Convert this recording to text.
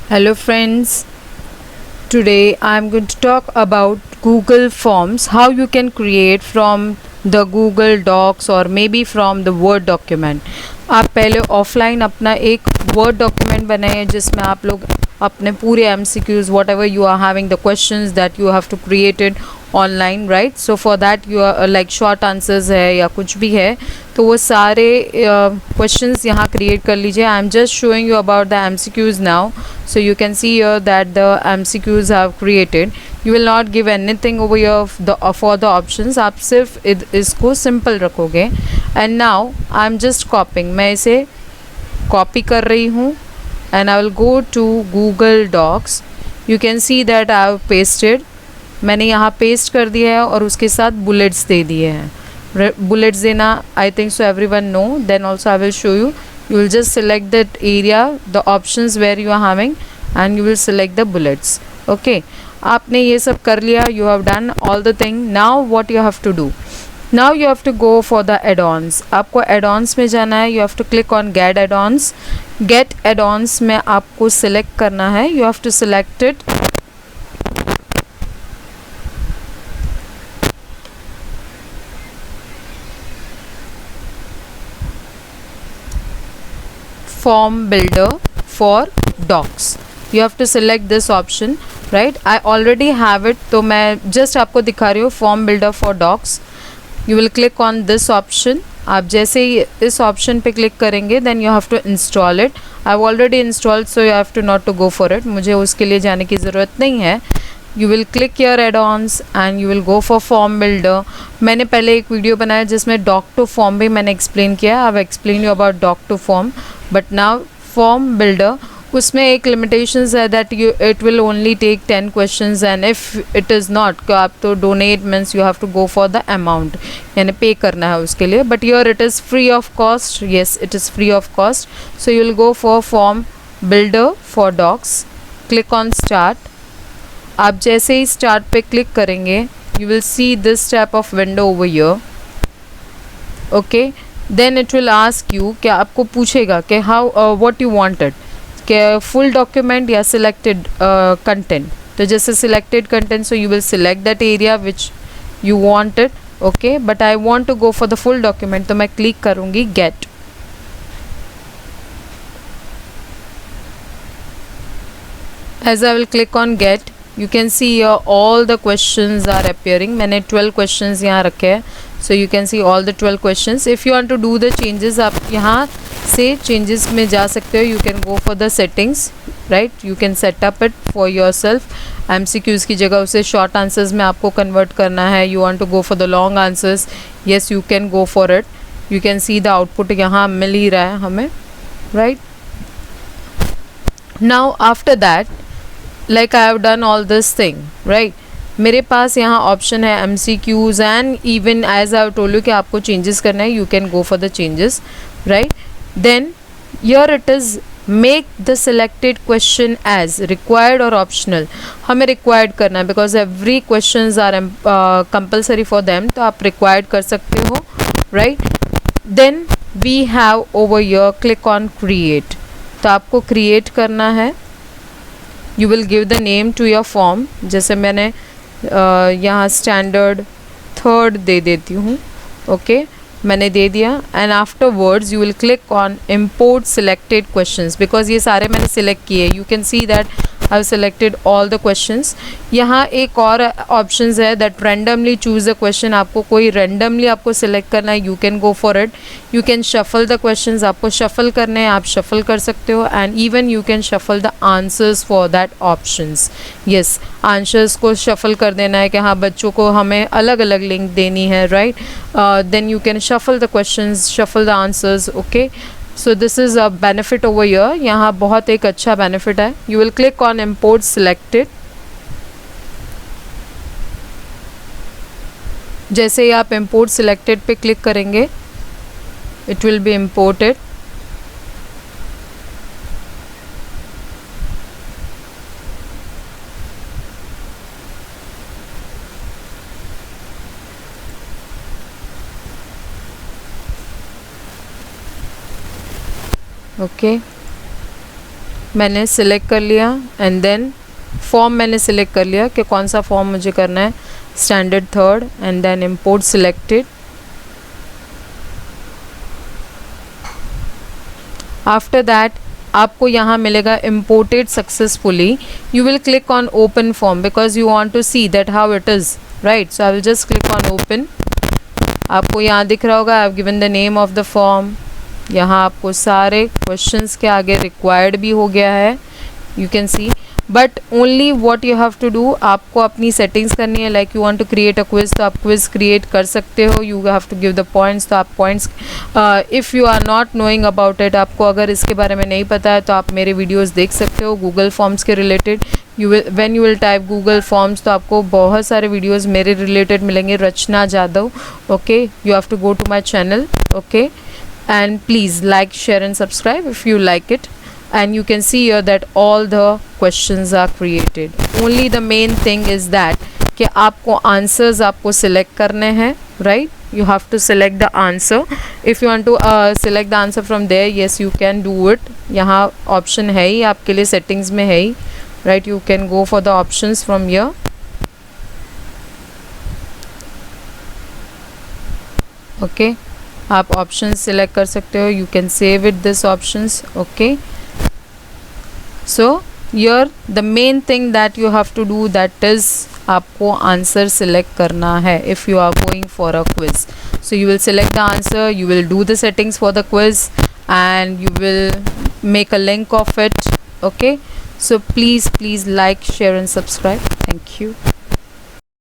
Hello friends, today I am going to talk about Google Forms, how you can create from the Google Docs or maybe from the Word document. आप पहले offline अपना एक word document बनाइए जिसमें आप लोग अपने पूरे MCQs whatever you are having the questions that you have to create it online, right? So for that you are like short answers है या कुछ भी है तो वो सारे questions यहाँ create कर लीजिए. I am just showing you about the MCQs now, so you can see here that the MCQs have created. You will not give anything over here for the options. आप सिर्फ इसको simple रखोगे. And now I am just copying. मैं इसे copy कर रही हूँ and I will go to Google Docs. You can see that I have pasted. मैंने यहाँ पेस्ट कर दिया है और उसके साथ बुलेट्स दे दिए हैं. बुलेट्स देना I think so everyone know. Then also I will show you. You will just select that area, the options where you are having, and you will select the bullets. Okay, आपने ये सब कर लिया. You have done all the thing. Now what you have to do? Now you have to go for the add-ons. आपको add-ons में जाना है. You have to click on get add-ons. Get add-ons में आपको select करना है. You have to select it. Form builder for docs. You have to select this option, right? I already have it, तो मैं just आपको दिखा रही हूँ form builder for docs. You will click on this option. आप जैसे ही इस option पे click करेंगे then you have to install it. I've already installed, so you have to not to go for it. मुझे उसके लिए जाने की ज़रूरत नहीं है. You will click your add-ons and you will go for form builder. मैंने पहले एक वीडियो बनाया जिसमें doc to form भी मैंने explain किया. I've explained you about doc to form, but now form builder उसमें एक limitations है that it will only take 10 questions and if it is not तो आप तो donate means you have to go for the amount यानी pay करना है उसके लिए. But here it is free of cost. Yes, it is free of cost. So you will go for form builder for docs. Click on start. आप जैसे ही start पे click करेंगे you will see this type of window over here. Okay, then it will ask you कि आपको पूछेगा कि how what you wanted, कि फुल डॉक्यूमेंट या सिलेक्टेड कंटेंट. तो जैसे selected content so you will select that area which you wanted. Okay, but I want to go for the full document तो मैं क्लिक करूँगी get. As I will click on get, you can see here all the questions are appearing. मैंने 12 questions यहाँ रखे हैं, so you can see all the 12 questions. If you want to do the changes, आप यहाँ से changes में जा सकते हो. You can go for the settings, right? You can set up it for yourself. MCQs की जगह उसे short answers में आपको convert करना है. You want to go for the long answers, yes you can go for it. You can see the output यहाँ मिल ही रहा है हमें, right? Now after that, like I have done all this thing, right? मेरे पास यहाँ option है MCQs and even as I have told you कि आपको changes करना है, you can go for the changes, right? Then here it is make the selected question as required or optional. हमें required करना है because every questions are compulsory for them, तो आप required कर सकते हो, right? Then we have over here click on create. तो आपको create करना है. You will give the name to your form. जैसे मैंने यहाँ स्टैंडर्ड थर्ड दे देती हूँ. ओके, मैंने दे दिया. And afterwards you will click on import selected questions because ये सारे मैंने सिलेक्ट किए. You can see that I have selected all the questions. यहाँ एक और ऑप्शंस है that randomly choose the question. आपको कोई रैंडमली आपको सिलेक्ट करना है, you can go for it. You can shuffle the questions. आपको शफल करने हैं, आप शफल कर सकते हो. And even you can shuffle the answers for that options. Yes, answers को शफल कर देना है कि हाँ बच्चों को हमें अलग अलग लिंक देनी है, right? Then you can shuffle the questions, shuffle the answers. Okay, so this is a benefit over here. यहाँ बहुत एक अच्छा बेनिफिट है. You will click on import selected. जैसे ही आप इम्पोर्ट सिलेक्टेड पे क्लिक करेंगे it will be imported. Okay, मैंने सिलेक्ट कर लिया एंड देन फॉर्म मैंने सिलेक्ट कर लिया कि कौन सा फॉर्म मुझे करना है, standard third, and then import selected. After that आपको यहाँ मिलेगा imported successfully. You will click on open form because you want to see that how it is, right? So I will just click on open. आपको यहाँ दिख रहा होगा I have given the name of the form. यहाँ आपको सारे questions के आगे required भी हो गया है, you can see. But only what you have to do, आपको अपनी सेटिंग्स करनी है। Like you want to create a quiz तो आप क्विज क्रिएट कर सकते हो, you have to give the points, तो आप points if you are not knowing about it, आपको अगर इसके बारे में नहीं पता है तो आप मेरे वीडियोस देख सकते हो गूगल फॉर्म्स के related. You will when you will type Google forms तो आपको बहुत सारे वीडियोस मेरे रिलेटेड मिलेंगे, Rachna Jadhav. Okay, you have to go to my channel, okay, and please like, share and subscribe if you like it. And you can see here that all the questions are created. Only the main thing is that कि आपको answers आपको select करने हैं, right? You have to select the answer. If you want to select the answer from there, yes you can do it. यहाँ option है ही आपके लिए, settings में है ही, right? You can go for the options from here. Okay, आप options select कर सकते हो. You can save it this options. Okay. So here the main thing that you have to do, that is आपको answer select करना है if you are going for a quiz. So you will select the answer, you will do the settings for the quiz and you will make a link of it. Okay, so please like, share and subscribe. Thank you.